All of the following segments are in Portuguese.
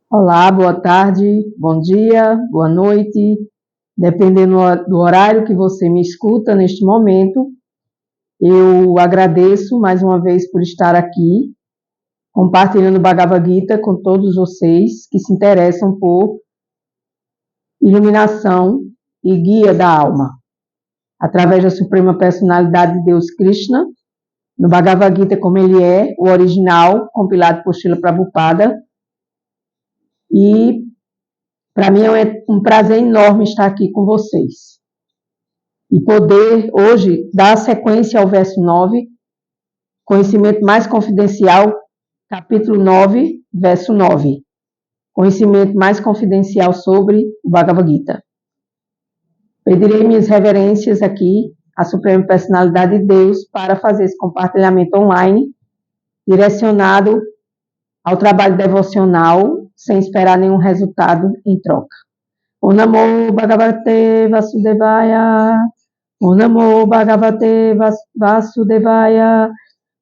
Olá, boa tarde, bom dia, boa noite, dependendo do horário que você me escuta neste momento. Eu agradeço mais uma vez por estar aqui, compartilhando o Bhagavad Gita com todos vocês que se interessam por iluminação e guia da alma, através da Suprema Personalidade de Deus Krishna, no Bhagavad Gita como ele é, o original, compilado por Srila Prabhupada. E para mim é um prazer enorme estar aqui com vocês e poder hoje dar sequência ao verso 9, conhecimento mais confidencial, capítulo 9, verso 9. Conhecimento mais confidencial sobre o Bhagavad Gita. Pedirei minhas reverências aqui à Suprema Personalidade de Deus para fazer esse compartilhamento online, direcionado ao trabalho devocional, sem esperar nenhum resultado em troca. Om Namo Bhagavate Vasudevaya. Om Namo Bhagavate Vasudevaya.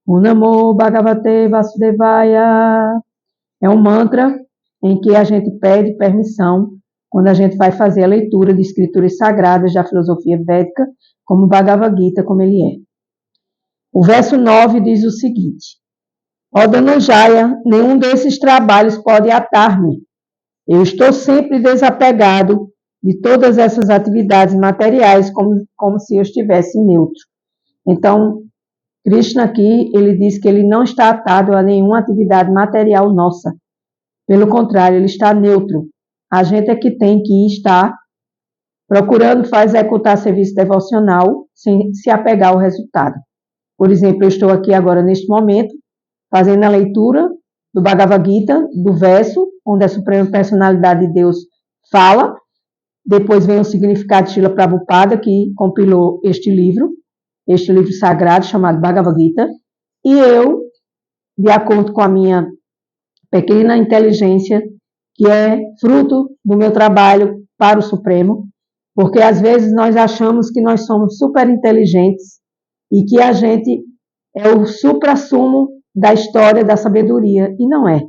Om Namo Bhagavate Vasudevaya. É um mantra em que a gente pede permissão quando a gente vai fazer a leitura de escrituras sagradas da filosofia védica, como o Bhagavad Gita, como ele é. O verso 9 diz o seguinte: Ó Dhananjaya, nenhum desses trabalhos pode atar-me. Eu estou sempre desapegado de todas essas atividades materiais, como se eu estivesse neutro. Então, Krishna aqui, ele diz que ele não está atado a nenhuma atividade material nossa. Pelo contrário, ele está neutro. A gente é que tem que estar procurando executar serviço devocional sem se apegar ao resultado. Por exemplo, eu estou aqui agora, neste momento, fazendo a leitura do Bhagavad Gita, do verso, onde a Suprema Personalidade de Deus fala. Depois vem o significado de Srila Prabhupada, que compilou este livro sagrado chamado Bhagavad Gita. E eu, de acordo com a minha pequena inteligência, que é fruto do meu trabalho para o Supremo, porque às vezes nós achamos que nós somos super inteligentes e que a gente é o suprassumo da história da sabedoria, e não é.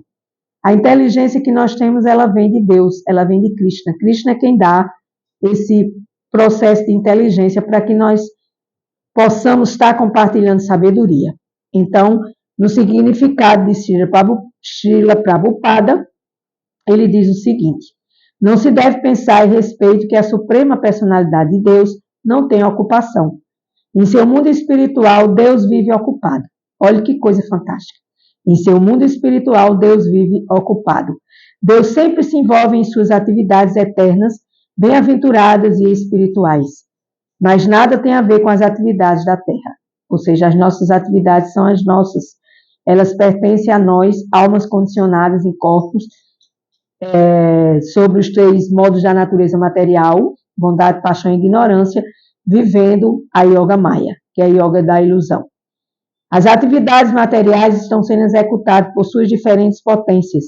A inteligência que nós temos, ela vem de Deus, ela vem de Krishna. Krishna é quem dá esse processo de inteligência para que nós possamos estar compartilhando sabedoria. Então, no significado de Srila Prabhupada, ele diz o seguinte: não se deve pensar a respeito que a Suprema Personalidade de Deus não tem ocupação. Em seu mundo espiritual, Deus vive ocupado. Olha que coisa fantástica. Em seu mundo espiritual, Deus vive ocupado. Deus sempre se envolve em suas atividades eternas, bem-aventuradas e espirituais. Mas nada tem a ver com as atividades da Terra. Ou seja, as nossas atividades são as nossas. Elas pertencem a nós, almas condicionadas em corpos, sobre os 3 modos da natureza material, bondade, paixão e ignorância, vivendo a Yoga Maya, que é a Yoga da ilusão. As atividades materiais estão sendo executadas por suas diferentes potências.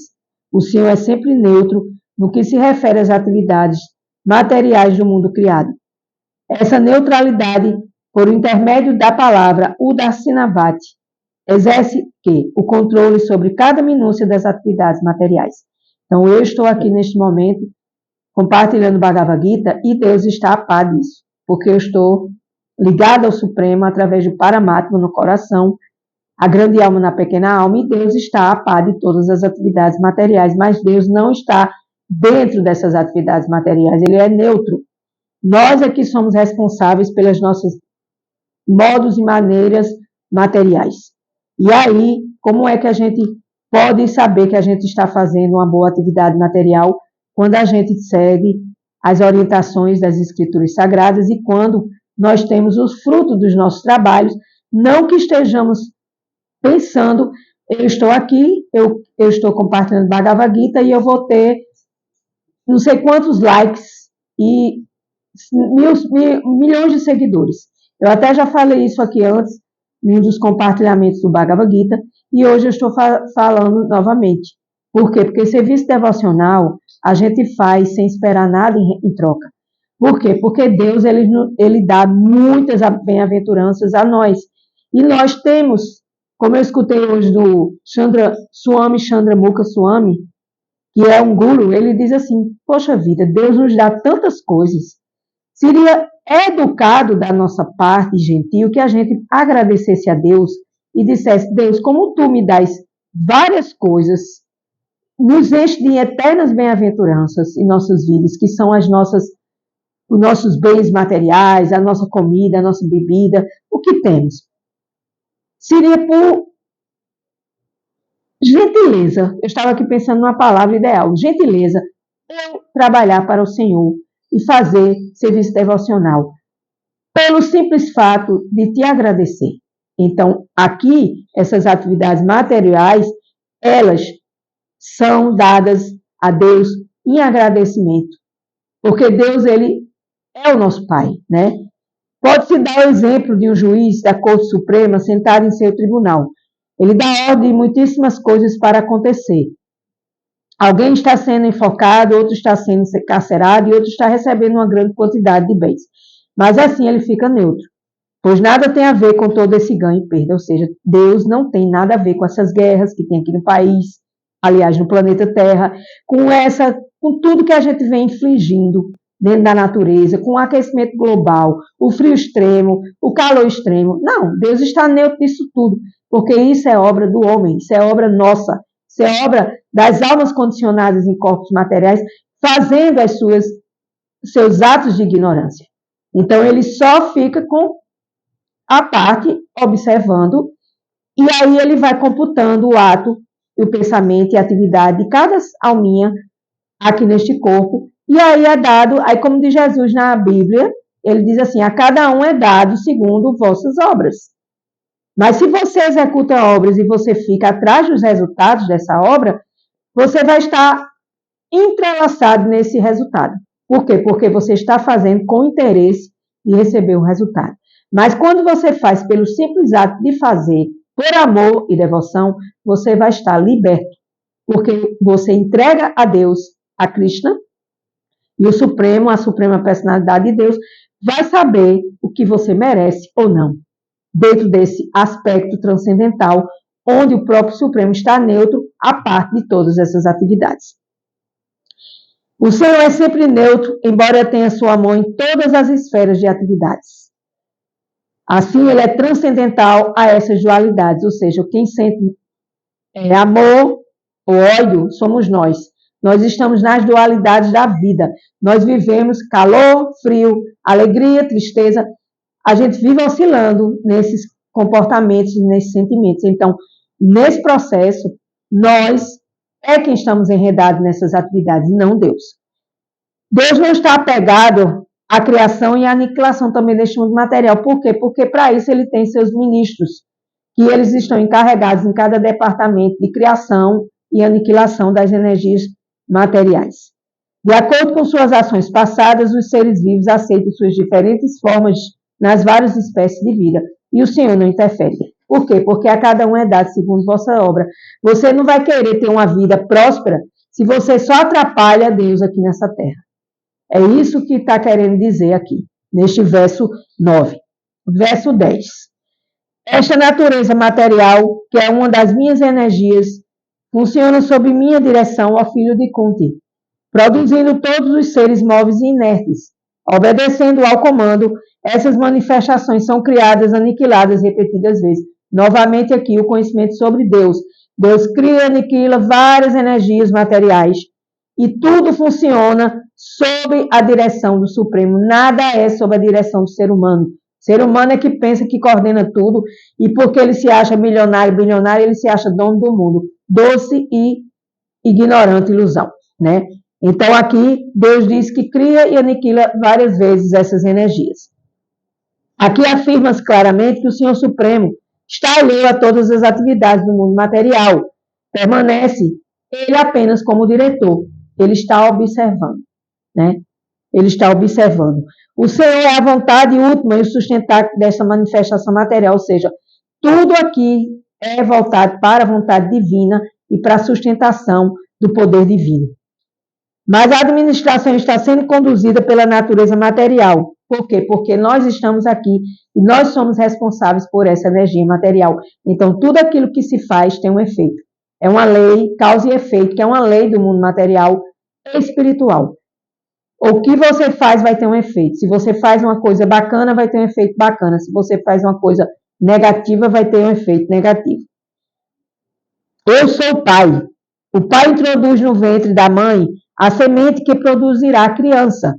O Senhor é sempre neutro no que se refere às atividades materiais do mundo criado. Essa neutralidade, por intermédio da palavra Udasinavati, exerce o controle sobre cada minúcia das atividades materiais. Então, eu estou aqui neste momento compartilhando o Bhagavad Gita e Deus está a par disso, porque eu estou ligado ao Supremo através do Paramatma no coração, a grande alma na pequena alma, e Deus está a par de todas as atividades materiais, mas Deus não está dentro dessas atividades materiais, ele é neutro. Nós é que somos responsáveis pelas nossas modos e maneiras materiais. E aí, como é que a gente pode saber que a gente está fazendo uma boa atividade material quando a gente segue as orientações das Escrituras Sagradas e quando nós temos os frutos dos nossos trabalhos, não que estejamos pensando, eu estou aqui, eu estou compartilhando Bhagavad Gita e eu vou ter não sei quantos likes e milhões de seguidores. Eu até já falei isso aqui antes, em um dos compartilhamentos do Bhagavad Gita, e hoje eu estou falando novamente. Por quê? Porque serviço devocional a gente faz sem esperar nada em troca. Por quê? Porque Deus ele dá muitas bem-aventuranças a nós. E nós temos, como eu escutei hoje do Swami Chandramukha Swami, que é um guru, ele diz assim, poxa vida, Deus nos dá tantas coisas, seria educado da nossa parte, gentil, que a gente agradecesse a Deus e dissesse, Deus, como tu me dás várias coisas, nos enche de eternas bem-aventuranças em nossas vidas, que são os nossos bens materiais, a nossa comida, a nossa bebida, o que temos. Seria por gentileza, eu estava aqui pensando numa palavra ideal, gentileza, eu trabalhar para o Senhor e fazer serviço devocional, pelo simples fato de te agradecer. Então, aqui, essas atividades materiais, elas são dadas a Deus em agradecimento, porque Deus, ele é o nosso Pai, né? Pode-se dar o exemplo de um juiz da Corte Suprema sentado em seu tribunal. Ele dá ordem de muitíssimas coisas para acontecer. Alguém está sendo enfocado, outro está sendo encarcerado e outro está recebendo uma grande quantidade de bens. Mas assim ele fica neutro, pois nada tem a ver com todo esse ganho e perda. Ou seja, Deus não tem nada a ver com essas guerras que tem aqui no país, aliás, no planeta Terra, com tudo que a gente vem infligindo dentro da natureza, com o aquecimento global, o frio extremo, o calor extremo. Não, Deus está neutro disso tudo, porque isso é obra do homem, isso é obra nossa, isso é obra das almas condicionadas em corpos materiais, fazendo seus atos de ignorância. Então, ele só fica com a parte observando, e aí ele vai computando o ato, o pensamento e a atividade de cada alminha aqui neste corpo, e aí é dado, aí como diz Jesus na Bíblia, ele diz assim, a cada um é dado segundo vossas obras. Mas se você executa obras e você fica atrás dos resultados dessa obra, você vai estar entrelaçado nesse resultado. Por quê? Porque você está fazendo com interesse de receber o resultado. Mas quando você faz pelo simples ato de fazer, por amor e devoção, você vai estar liberto. Porque você entrega a Deus, a Krishna, e o Supremo, a Suprema Personalidade de Deus, vai saber o que você merece ou não, dentro desse aspecto transcendental, onde o próprio Supremo está neutro, a parte de todas essas atividades. O Senhor é sempre neutro, embora tenha sua mão em todas as esferas de atividades. Assim, ele é transcendental a essas dualidades, ou seja, quem sente amor ou ódio somos nós. Nós estamos nas dualidades da vida. Nós vivemos calor, frio, alegria, tristeza. A gente vive oscilando nesses comportamentos, nesses sentimentos. Então, nesse processo, nós é quem estamos enredados nessas atividades, não Deus. Deus não está apegado à criação e à aniquilação também deste mundo material. Por quê? Porque para isso ele tem seus ministros, que eles estão encarregados em cada departamento de criação e aniquilação das energias materiais. De acordo com suas ações passadas, os seres vivos aceitam suas diferentes formas nas várias espécies de vida, e o Senhor não interfere. Por quê? Porque a cada um é dado segundo vossa obra. Você não vai querer ter uma vida próspera se você só atrapalha Deus aqui nessa terra. É isso que está querendo dizer aqui, neste verso 9. Verso 10. Esta natureza material, que é uma das minhas energias, funciona sob minha direção, ó filho de Kunti, produzindo todos os seres móveis e inertes. Obedecendo ao comando, essas manifestações são criadas, aniquiladas repetidas vezes. Novamente aqui o conhecimento sobre Deus. Deus cria e aniquila várias energias materiais e tudo funciona sob a direção do Supremo. Nada é sob a direção do ser humano. O ser humano é que pensa que coordena tudo e porque ele se acha milionário, bilionário, ele se acha dono do mundo. Doce e ignorante ilusão, né? Então aqui Deus diz que cria e aniquila várias vezes essas energias. Aqui afirma-se claramente que o Senhor Supremo está alheio a todas as atividades do mundo material. Permanece ele apenas como diretor. Ele está observando, né? Ele está observando. O Senhor é a vontade última e o sustentáculo desta manifestação material, ou seja, tudo aqui é voltado para a vontade divina e para a sustentação do poder divino. Mas a administração está sendo conduzida pela natureza material. Por quê? Porque nós estamos aqui e nós somos responsáveis por essa energia material. Então, tudo aquilo que se faz tem um efeito. É uma lei, causa e efeito, que é uma lei do mundo material e espiritual. O que você faz vai ter um efeito. Se você faz uma coisa bacana, vai ter um efeito bacana. Se você faz uma coisa negativa, vai ter um efeito negativo. Eu sou o pai. O pai introduz no ventre da mãe a semente que produzirá a criança.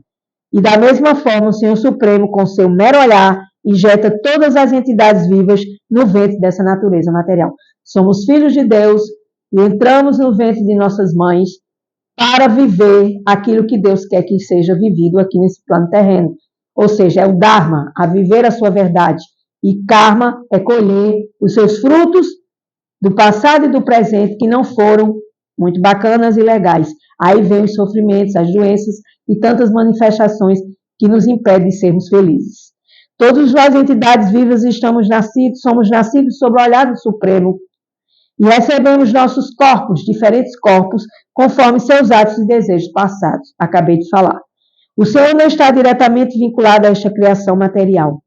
E da mesma forma, o Senhor Supremo, com seu mero olhar, injeta todas as entidades vivas no ventre dessa natureza material. Somos filhos de Deus e entramos no ventre de nossas mães para viver aquilo que Deus quer que seja vivido aqui nesse plano terreno. Ou seja, é o Dharma, a viver a sua verdade. E Karma é colher os seus frutos do passado e do presente que não foram muito bacanas e legais. Aí vem os sofrimentos, as doenças e tantas manifestações que nos impedem de sermos felizes. Todas as entidades vivas somos nascidos sob o olhar do Supremo e recebemos nossos corpos, diferentes corpos, conforme seus atos e desejos passados. Acabei de falar. O Senhor não está diretamente vinculado a esta criação material.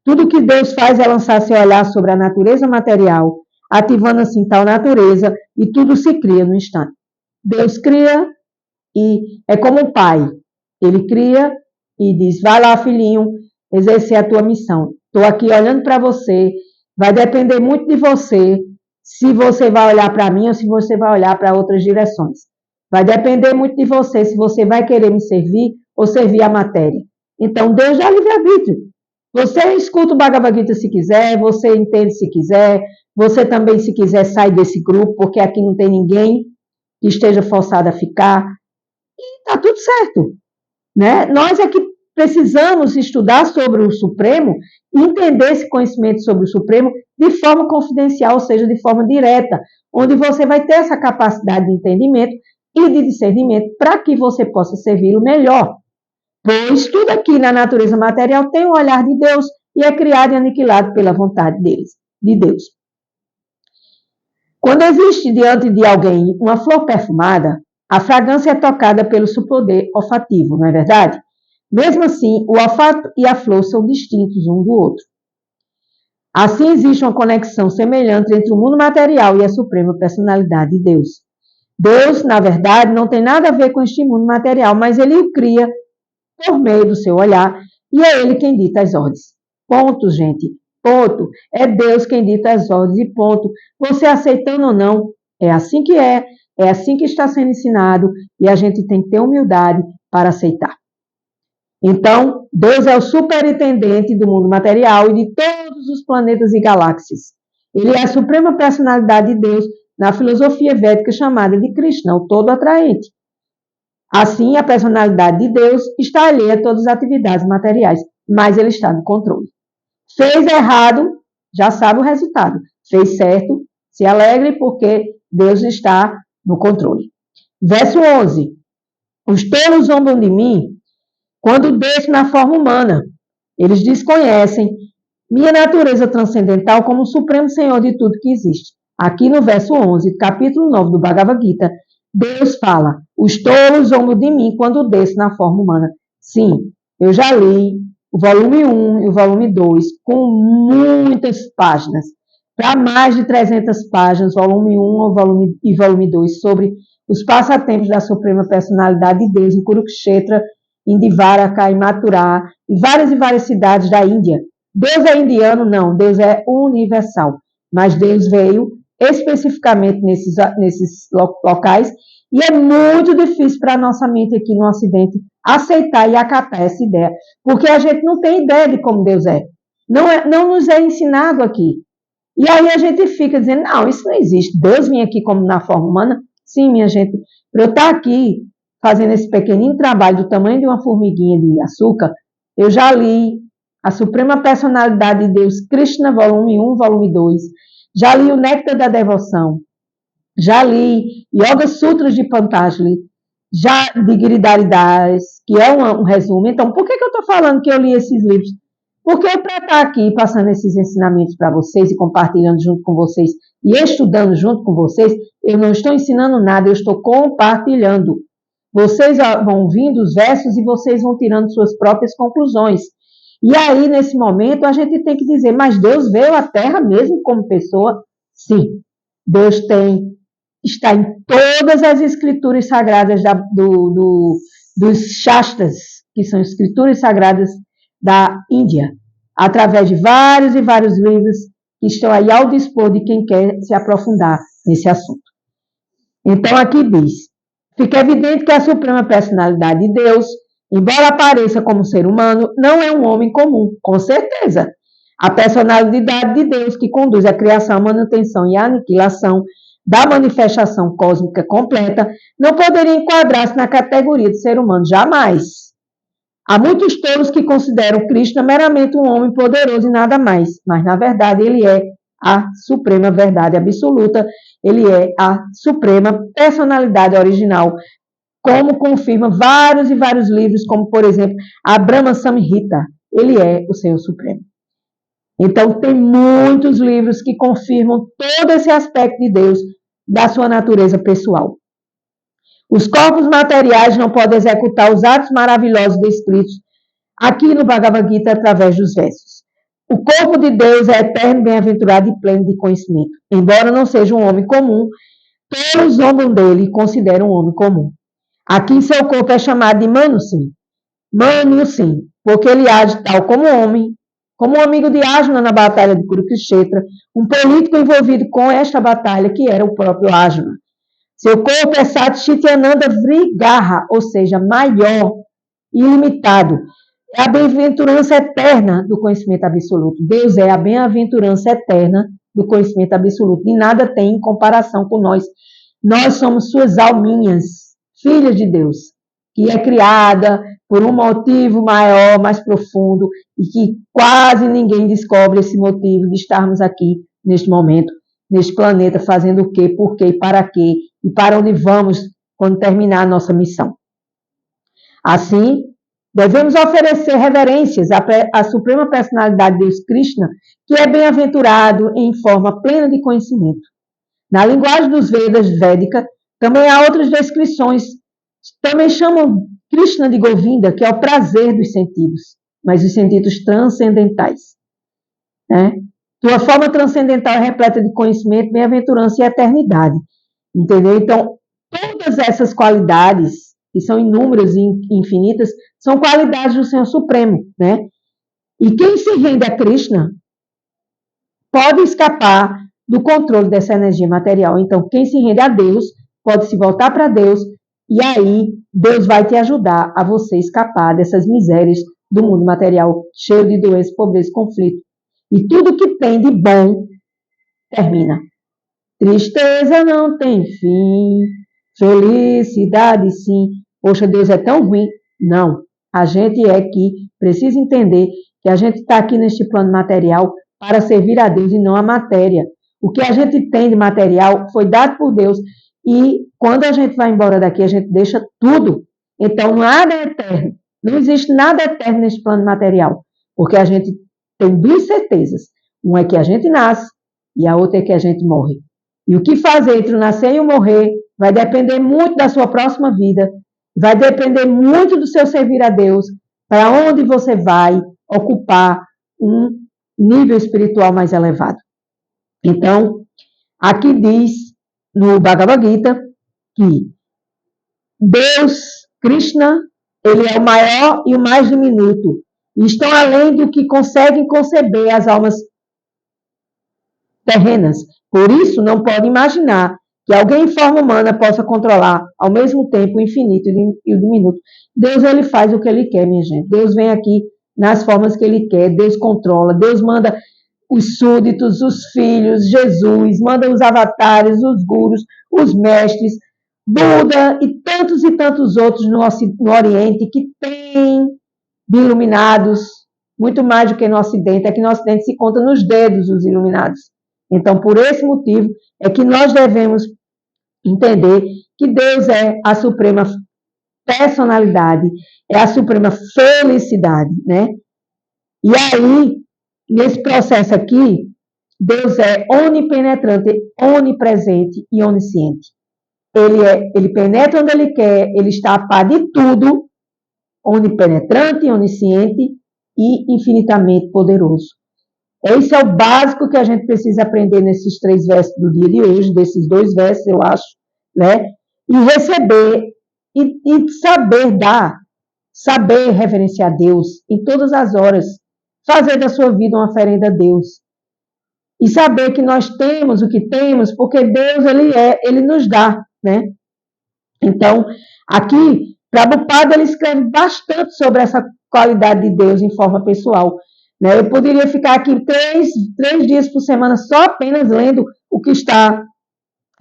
Tudo que Deus faz é lançar seu olhar sobre a natureza material, ativando assim tal natureza, e tudo se cria no instante. Deus cria e é como o pai. Ele cria e diz, vai lá, filhinho, exercer a tua missão. Estou aqui olhando para você, vai depender muito de você, se você vai olhar para mim ou se você vai olhar para outras direções. Vai depender muito de você, se você vai querer me servir ou servir a matéria. Então, Deus dá livre-arbítrio. Você escuta o Bhagavad Gita se quiser, você entende se quiser, você também, se quiser, sai desse grupo, porque aqui não tem ninguém que esteja forçado a ficar. E está tudo certo. Né? Nós é que precisamos estudar sobre o Supremo e entender esse conhecimento sobre o Supremo de forma confidencial, ou seja, de forma direta, onde você vai ter essa capacidade de entendimento e de discernimento para que você possa servir o melhor. Pois tudo aqui na natureza material tem o olhar de Deus e é criado e aniquilado pela vontade de Deus. Quando existe diante de alguém uma flor perfumada, a fragrância é tocada pelo seu poder olfativo, não é verdade? Mesmo assim, o olfato e a flor são distintos um do outro. Assim, existe uma conexão semelhante entre o mundo material e a suprema personalidade de Deus. Deus, na verdade, não tem nada a ver com este mundo material, mas ele o cria por meio do seu olhar, e é ele quem dita as ordens. Ponto, gente. Ponto. É Deus quem dita as ordens e ponto. Você aceitando ou não, é assim que está sendo ensinado, e a gente tem que ter humildade para aceitar. Então, Deus é o superintendente do mundo material e de todos os planetas e galáxias. Ele é a suprema personalidade de Deus na filosofia védica chamada de Krishna, o todo atraente. Assim, a personalidade de Deus está alheia a todas as atividades materiais, mas ele está no controle. Fez errado, já sabe o resultado. Fez certo, se alegre porque Deus está no controle. Verso 11. Os tolos zombam de mim quando desço na forma humana. Eles desconhecem minha natureza transcendental como o supremo Senhor de tudo que existe. Aqui no verso 11, capítulo 9 do Bhagavad Gita, Deus fala, os tolos zombam de mim quando desço na forma humana. Sim, eu já li o volume 1 e o volume 2 com muitas páginas, para mais de 300 páginas, volume 1 e volume 2, sobre os passatempos da Suprema Personalidade de Deus em Kurukshetra, em Dvaraka, em Mathura, e várias cidades da Índia. Deus é indiano? Não, Deus é universal, mas Deus veio especificamente nesses locais, e é muito difícil para a nossa mente aqui no Ocidente aceitar e acatar essa ideia, porque a gente não tem ideia de como Deus é. Não nos é ensinado aqui. E aí a gente fica dizendo, não, isso não existe. Deus vinha aqui como na forma humana? Sim, minha gente. Para eu estar aqui fazendo esse pequenino trabalho do tamanho de uma formiguinha de açúcar, eu já li a Suprema Personalidade de Deus, Krishna, volume 1, volume 2. Já li o Néctar da Devoção. Já li Yoga Sutras de Patanjali. Já de Giridharidas, que é um resumo. Então, por que eu estou falando que eu li esses livros? Porque para estar aqui passando esses ensinamentos para vocês e compartilhando junto com vocês e estudando junto com vocês, eu não estou ensinando nada, eu estou compartilhando. Vocês vão ouvindo os versos e vocês vão tirando suas próprias conclusões. E aí, nesse momento, a gente tem que dizer, mas Deus veio à Terra mesmo como pessoa? Sim, Deus tem está em todas as escrituras sagradas dos Shastras, que são escrituras sagradas da Índia, através de vários e vários livros que estão aí ao dispor de quem quer se aprofundar nesse assunto. Então, aqui diz, fica evidente que a suprema personalidade de Deus, embora apareça como ser humano, não é um homem comum, com certeza. A personalidade de Deus que conduz à criação, à manutenção e à aniquilação da manifestação cósmica completa não poderia enquadrar-se na categoria de ser humano, jamais. Há muitos tolos que consideram Krishna meramente um homem poderoso e nada mais, mas na verdade ele é a suprema verdade absoluta, ele é a suprema personalidade original, como confirma vários e vários livros, como por exemplo a Brahma Samhita, ele é o Senhor Supremo. Então tem muitos livros que confirmam todo esse aspecto de Deus, da sua natureza pessoal. Os corpos materiais não podem executar os atos maravilhosos descritos aqui no Bhagavad Gita através dos versos. O corpo de Deus é eterno, bem-aventurado e pleno de conhecimento. Embora não seja um homem comum, todos zombam dele e consideram um homem comum. Aqui seu corpo é chamado de Manu-sim, porque ele age tal como homem, como um amigo de Arjuna na batalha de Kurukshetra, um político envolvido com esta batalha, que era o próprio Arjuna. Seu corpo é Satchityananda Vrigaha, ou seja, maior, ilimitado. É a bem-aventurança eterna do conhecimento absoluto. Deus é a bem-aventurança eterna do conhecimento absoluto. E nada tem em comparação com nós. Nós somos suas alminhas, filhas de Deus, que é criada por um motivo maior, mais profundo, e que quase ninguém descobre esse motivo de estarmos aqui neste momento, neste planeta, fazendo o quê, por quê, para quê, e para onde vamos quando terminar a nossa missão. Assim, devemos oferecer reverências à suprema personalidade de Deus Krishna, que é bem-aventurado em forma plena de conhecimento. Na linguagem dos Vedas Védica, também há outras descrições, também chamam Krishna de Govinda, que é o prazer dos sentidos, mas os sentidos transcendentais. Tua forma transcendental é repleta de conhecimento, bem-aventurança e eternidade. Entendeu? Então, todas essas qualidades, que são inúmeras e infinitas, são qualidades do Senhor Supremo, né? E quem se rende a Krishna pode escapar do controle dessa energia material. Então, quem se rende a Deus pode se voltar para Deus, e aí Deus vai te ajudar a você escapar dessas misérias do mundo material, cheio de doenças, pobreza e conflito. E tudo que tem de bom termina. Tristeza não tem fim, felicidade sim. Poxa, Deus é tão ruim. Não, a gente é que precisa entender que a gente está aqui neste plano material para servir a Deus e não a matéria. O que a gente tem de material foi dado por Deus, e quando a gente vai embora daqui, a gente deixa tudo. Então, nada é eterno. Não existe nada eterno neste plano material, porque a gente tem duas certezas. Uma é que a gente nasce e a outra é que a gente morre. E o que fazer entre o nascer e o morrer vai depender muito da sua próxima vida, vai depender muito do seu servir a Deus, para onde você vai ocupar um nível espiritual mais elevado. Então, aqui diz no Bhagavad Gita que Deus, Krishna, ele é o maior e o mais diminuto, e estão além do que conseguem conceber as almas terrenas. Por isso, não pode imaginar que alguém em forma humana possa controlar ao mesmo tempo o infinito e o diminuto. Deus, ele faz o que ele quer, minha gente. Deus vem aqui nas formas que ele quer, Deus controla, Deus manda os súditos, os filhos, Jesus, manda os avatares, os gurus, os mestres, Buda e tantos outros no Oriente que tem de iluminados, muito mais do que no Ocidente. É que no Ocidente se conta nos dedos os iluminados. Então, por esse motivo, é que nós devemos entender que Deus é a suprema personalidade, é a suprema felicidade, né? E aí, nesse processo aqui, Deus é onipenetrante, onipresente e onisciente. Ele penetra onde ele quer, ele está a par de tudo, onipenetrante, onisciente e infinitamente poderoso. Esse é o básico que a gente precisa aprender nesses 3 versos do dia de hoje, desses 2 versos, eu acho, né? E receber, e saber dar, saber reverenciar Deus em todas as horas, fazer da sua vida uma oferenda a Deus. E saber que nós temos o que temos, porque Deus, Ele nos dá, né? Então, aqui, Prabhupada, ele escreve bastante sobre essa qualidade de Deus em forma pessoal. Né? Eu poderia ficar aqui três dias por semana só apenas lendo o que está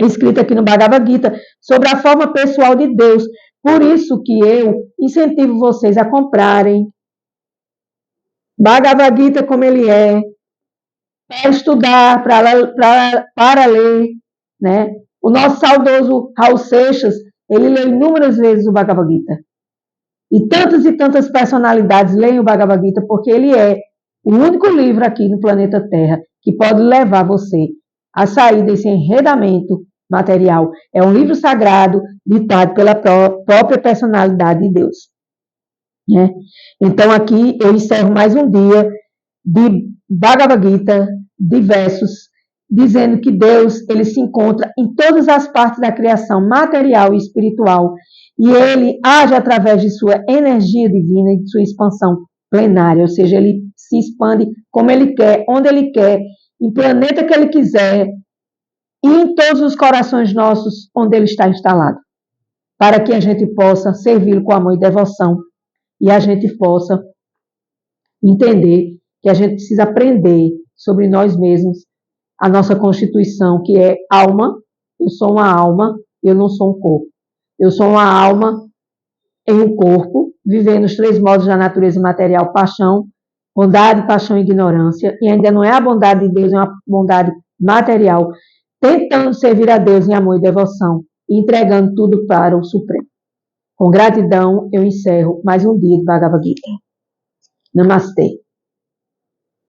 escrito aqui no Bhagavad Gita sobre a forma pessoal de Deus. Por isso que eu incentivo vocês a comprarem Bhagavad Gita como ele é, para estudar, para ler, né? O nosso saudoso Raul Seixas, ele leu inúmeras vezes o Bhagavad Gita. E tantas personalidades leem o Bhagavad Gita porque ele é o único livro aqui no planeta Terra que pode levar você a sair desse enredamento material. É um livro sagrado ditado pela própria personalidade de Deus. Né? Então aqui eu encerro mais um dia de Bhagavad Gita, de versos, dizendo que Deus ele se encontra em todas as partes da criação material e espiritual, e ele age através de sua energia divina e de sua expansão plenária, ou seja, ele se expande como ele quer, onde ele quer, em planeta que ele quiser, e em todos os corações nossos onde ele está instalado, para que a gente possa servi-lo com amor e devoção, e a gente possa entender que a gente precisa aprender sobre nós mesmos, a nossa constituição, que é alma. Eu sou uma alma, eu não sou um corpo. Eu sou uma alma em um corpo, vivendo os 3 modos da natureza material: paixão, bondade, paixão e ignorância. E ainda não é a bondade de Deus, é uma bondade material, tentando servir a Deus em amor e devoção, e entregando tudo para o Supremo. Com gratidão, eu encerro mais um dia de Bhagavad Gita. Namastê.